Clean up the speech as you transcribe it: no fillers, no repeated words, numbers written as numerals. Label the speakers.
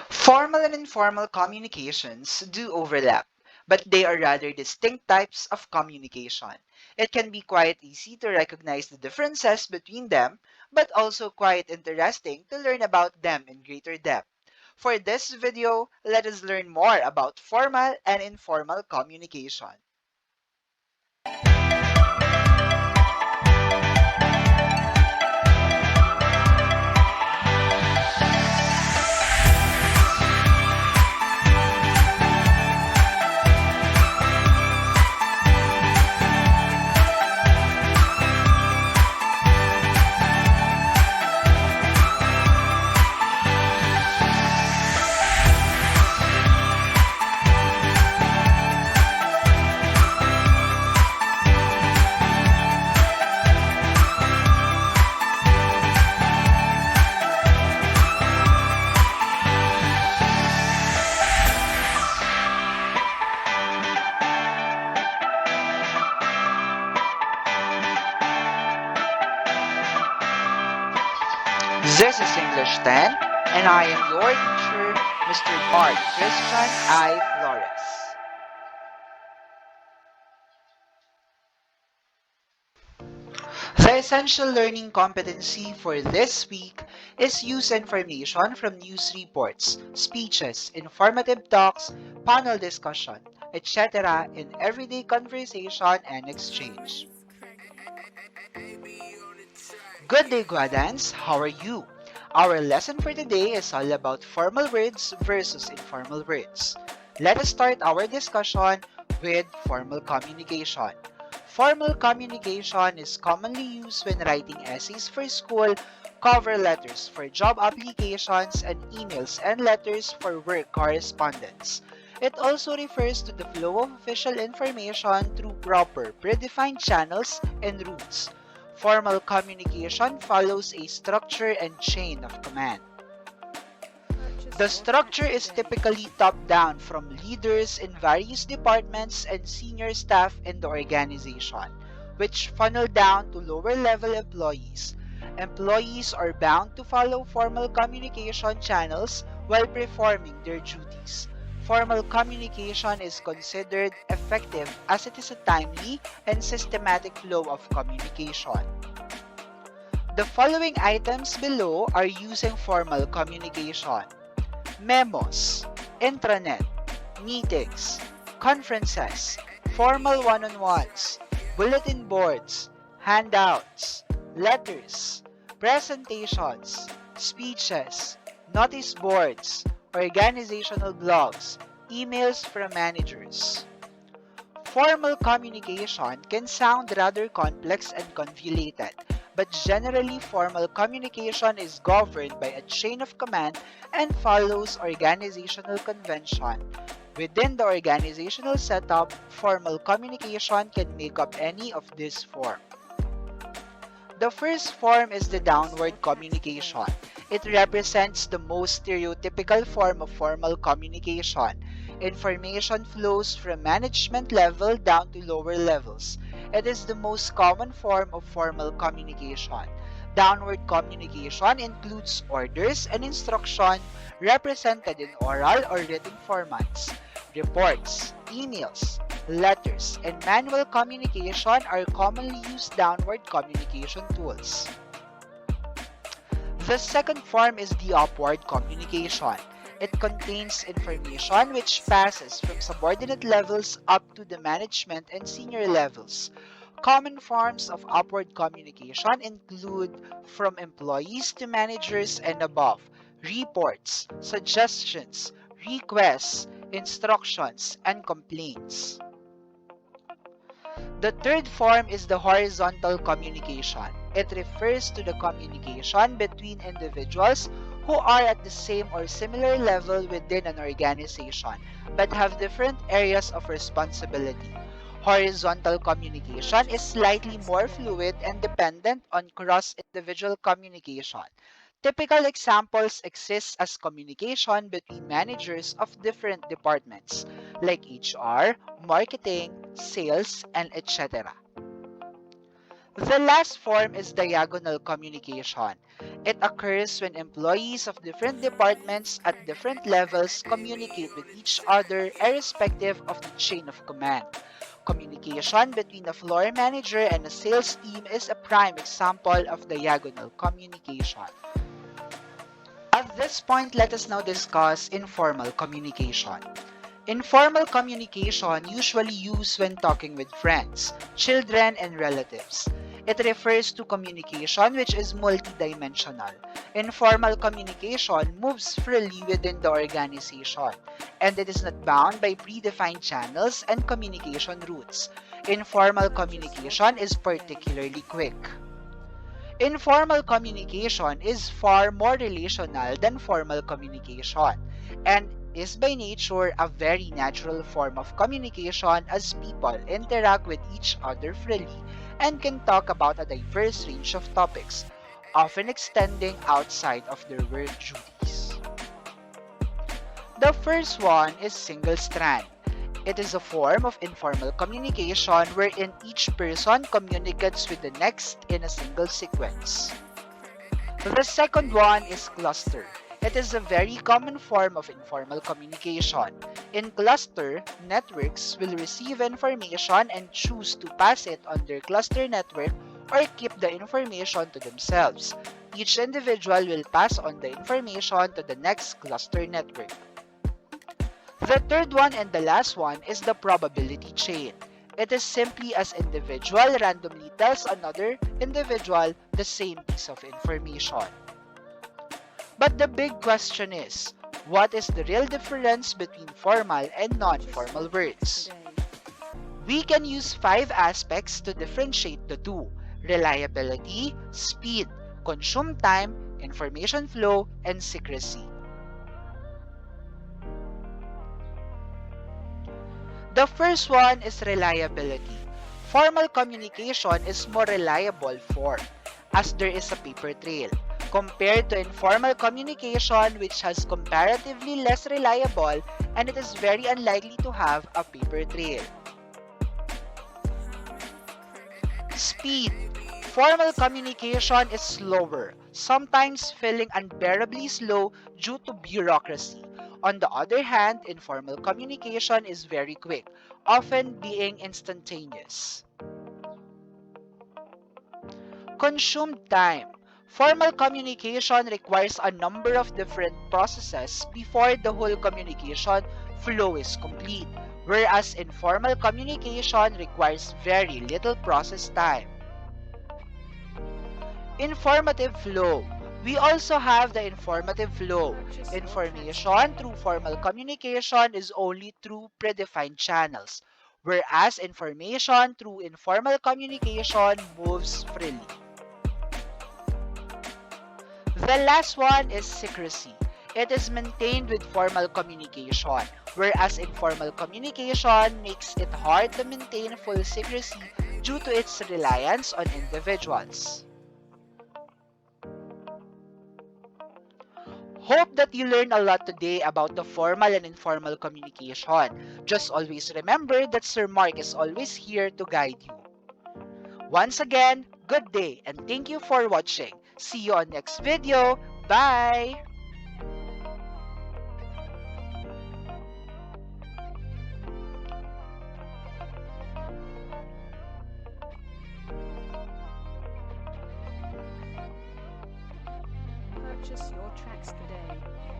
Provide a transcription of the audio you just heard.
Speaker 1: Formal and informal communications do overlap, but they are rather distinct types of communication. It can be quite easy to recognize the differences between them, but also quite interesting to learn about them in greater depth. For this video, let us learn more about formal and informal communication. This is English 10, and I am your teacher, Mr. Mark Christian I. Flores. The essential learning competency for this week is use information from news reports, speeches, informative talks, panel discussion, etc. in everyday conversation and exchange. Good day, Guadans. How are you? Our lesson for today is all about formal words versus informal words. Let us start our discussion with formal communication. Formal communication is commonly used when writing essays for school, cover letters for job applications, and emails and letters for work correspondence. It also refers to the flow of official information through proper, predefined channels and routes. Formal communication follows a structure and chain of command. The structure is typically top-down from leaders in various departments and senior staff in the organization, which funnel down to lower-level employees. Employees are bound to follow formal communication channels while performing their duties. Formal communication is considered effective as it is a timely and systematic flow of communication. The following items below are using formal communication: memos, intranet, meetings, conferences, formal one-on-ones, bulletin boards, handouts, letters, presentations, speeches, notice boards, organizational blogs, emails from managers. Formal communication can sound rather complex and convoluted, but generally formal communication is governed by a chain of command and follows organizational convention. Within the organizational setup, formal communication can make up any of these forms. The first form is the downward communication. It represents the most stereotypical form of formal communication. Information flows from management level down to lower levels. It is the most common form of formal communication. Downward communication includes orders and instruction represented in oral or written formats. Reports, emails, letters, and manual communication are commonly used downward communication tools. The second form is the upward communication. It contains information which passes from subordinate levels up to the management and senior levels. Common forms of upward communication include from employees to managers and above, reports, suggestions, requests, instructions, and complaints. The third form is the horizontal communication. It refers to the communication between individuals who are at the same or similar level within an organization but have different areas of responsibility. Horizontal communication is slightly more fluid and dependent on cross-individual communication. Typical examples exist as communication between managers of different departments like HR, marketing, sales, and etc. The last form is diagonal communication. It occurs when employees of different departments at different levels communicate with each other irrespective of the chain of command. Communication between a floor manager and a sales team is a prime example of diagonal communication. At this point, let us now discuss informal communication. Informal communication usually used when talking with friends, children, and relatives. It refers to communication which is multidimensional. Informal communication moves freely within the organization, and it is not bound by predefined channels and communication routes. Informal communication is particularly quick. Informal communication is far more relational than formal communication and is by nature a very natural form of communication as people interact with each other freely and can talk about a diverse range of topics, often extending outside of their work duties. The first one is single strand. It is a form of informal communication wherein each person communicates with the next in a single sequence. The second one is cluster. It is a very common form of informal communication. In cluster, networks will receive information and choose to pass it on their cluster network or keep the information to themselves. Each individual will pass on the information to the next cluster network. The third one and the last one is the probability chain. It is simply as individual randomly tells another individual the same piece of information. But the big question is, what is the real difference between formal and non-formal words? We can use 5 aspects to differentiate the two: reliability, speed, consume time, information flow, and secrecy. The first one is reliability. Formal communication is more reliable form as there is a paper trail compared to informal communication which has comparatively less reliable and it is very unlikely to have a paper trail. Speed. Formal communication is slower, sometimes feeling unbearably slow due to bureaucracy. On the other hand, informal communication is very quick, often being instantaneous. Consumed time. Formal communication requires a number of different processes before the whole communication flow is complete, whereas informal communication requires very little process time. Informative flow. We also have the informative flow. Information through formal communication is only through predefined channels, whereas information through informal communication moves freely. The last one is secrecy. It is maintained with formal communication, whereas informal communication makes it hard to maintain full secrecy due to its reliance on individuals. Hope that you learned a lot today about the formal and informal communication. Just always remember that Sir Mark is always here to guide you. Once again, good day and thank you for watching. See you on next video. Bye!
Speaker 2: Purchase your tracks today.